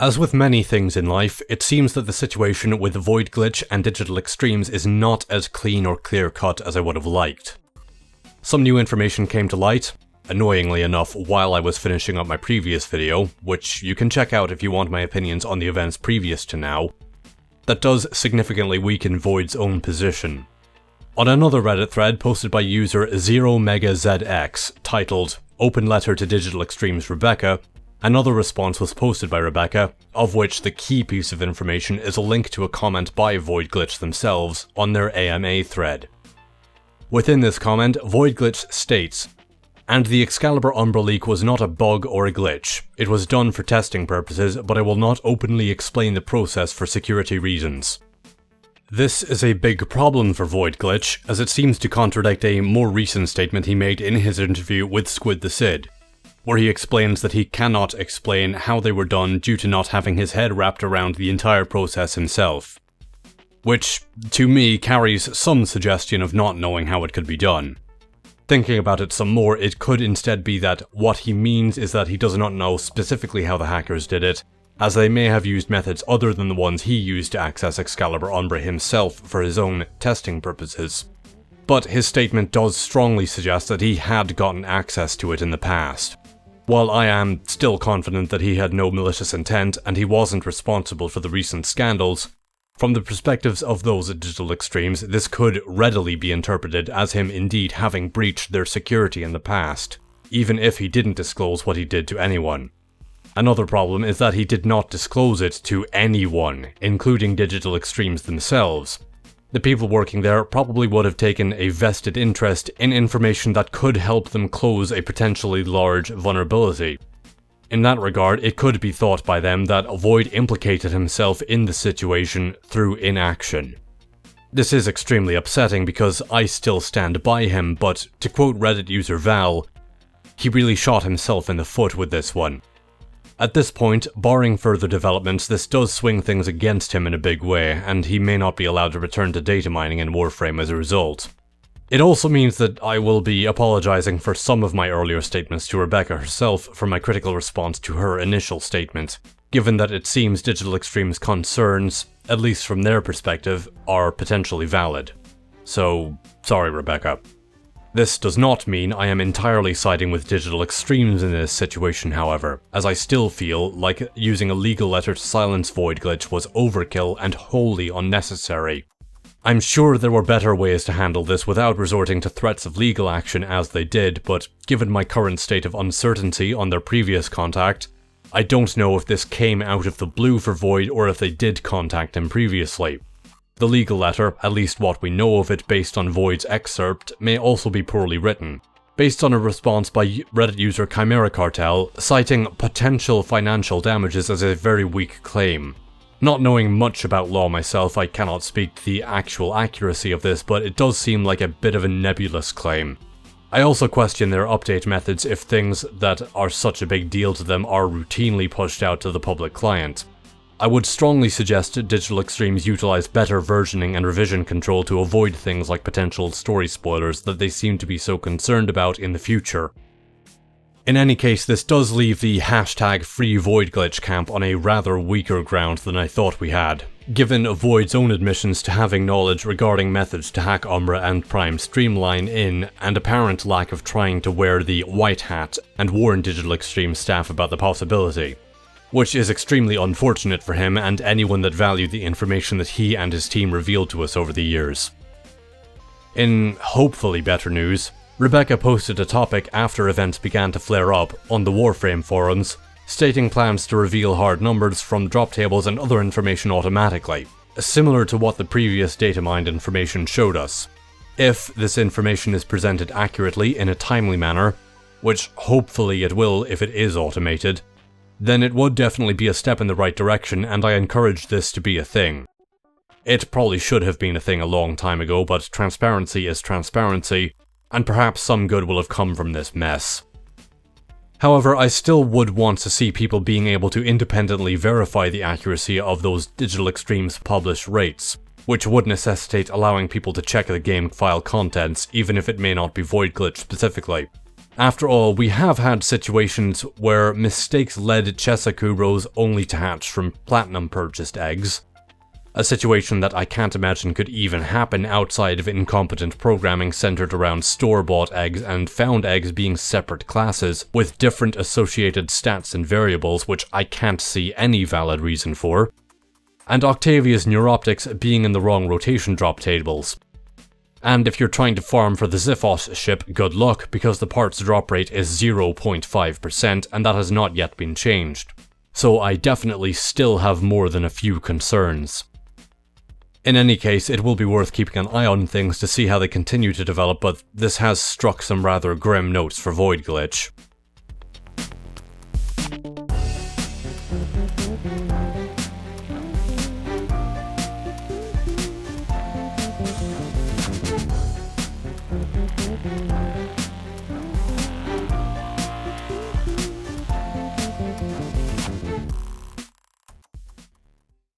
As with many things in life, it seems that the situation with the VoiD glitch and digital extremes is not as clean or clear-cut as I would have liked. Some new information came to light, annoyingly enough, while I was finishing up my previous video, which you can check out if you want my opinions on the events previous to now, that does significantly weaken VoiD's own position. On another Reddit thread posted by user 0MegaZX, titled "Open Letter to Digital Extremes Rebecca," another response was posted by Rebecca, of which the key piece of information is a link to a comment by VoiD Glitch themselves on their AMA thread. Within this comment, VoiD Glitch states, "And the Excalibur Umbra leak was not a bug or a glitch. It was done for testing purposes, but I will not openly explain the process for security reasons." This is a big problem for VoiD Glitch, as it seems to contradict a more recent statement he made in his interview with Squid the Cid, where he explains that he cannot explain how they were done due to not having his head wrapped around the entire process himself. Which, to me, carries some suggestion of not knowing how it could be done. Thinking about it some more, it could instead be that what he means is that he does not know specifically how the hackers did it, as they may have used methods other than the ones he used to access Excalibur Umbra himself for his own testing purposes. But his statement does strongly suggest that he had gotten access to it in the past. While I am still confident that he had no malicious intent and he wasn't responsible for the recent scandals, from the perspectives of those digital extremes, this could readily be interpreted as him indeed having breached their security in the past, even if he didn't disclose what he did to anyone. Another problem is that he did not disclose it to anyone, including digital extremes themselves. The people working there probably would have taken a vested interest in information that could help them close a potentially large vulnerability. In that regard, it could be thought by them that VoiD implicated himself in the situation through inaction. This is extremely upsetting because I still stand by him, but to quote Reddit user Val, he really shot himself in the foot with this one. At this point, barring further developments, this does swing things against him in a big way, and he may not be allowed to return to data mining in Warframe as a result. It also means that I will be apologizing for some of my earlier statements to Rebecca herself for my critical response to her initial statement, given that it seems Digital Extreme's concerns, at least from their perspective, are potentially valid. So, sorry Rebecca. This does not mean I am entirely siding with Digital Extremes in this situation, however, as I still feel like using a legal letter to silence VoiD Glitch was overkill and wholly unnecessary. I'm sure there were better ways to handle this without resorting to threats of legal action as they did, but given my current state of uncertainty on their previous contact, I don't know if this came out of the blue for VoiD or if they did contact him previously. The legal letter, at least what we know of it based on VoiD's excerpt, may also be poorly written, based on a response by Reddit user Chimera Cartel, citing potential financial damages as a very weak claim. Not knowing much about law myself, I cannot speak to the actual accuracy of this, but it does seem like a bit of a nebulous claim. I also question their update methods if things that are such a big deal to them are routinely pushed out to the public client. I would strongly suggest Digital Extremes utilize better versioning and revision control to avoid things like potential story spoilers that they seem to be so concerned about in the future. In any case, this does leave the #FreeVoidGlitch camp on a rather weaker ground than I thought we had, given VoiD's own admissions to having knowledge regarding methods to hack Umbra and Prime Streamline in, and apparent lack of trying to wear the white hat and warn Digital Extreme staff about the possibility. Which is extremely unfortunate for him and anyone that valued the information that he and his team revealed to us over the years. In hopefully better news, Rebecca posted a topic after events began to flare up on the Warframe forums, stating plans to reveal hard numbers from drop tables and other information automatically, similar to what the previous data mined information showed us. If this information is presented accurately in a timely manner, which hopefully it will if it is automated, then it would definitely be a step in the right direction, and I encourage this to be a thing. It probably should have been a thing a long time ago, but transparency is transparency, and perhaps some good will have come from this mess. However, I still would want to see people being able to independently verify the accuracy of those Digital Extremes published rates, which would necessitate allowing people to check the game file contents even if it may not be VoiD Glitch specifically. After all, we have had situations where mistakes led Chesakuros only to hatch from platinum purchased eggs. A situation that I can't imagine could even happen outside of incompetent programming centered around store-bought eggs and found eggs being separate classes, with different associated stats and variables which I can't see any valid reason for. And Octavia's neuroptics being in the wrong rotation drop tables. And if you're trying to farm for the Xiphos ship, good luck, because the parts drop rate is 0.5% and that has not yet been changed. So I definitely still have more than a few concerns. In any case, it will be worth keeping an eye on things to see how they continue to develop, but this has struck some rather grim notes for VoiD Glitch.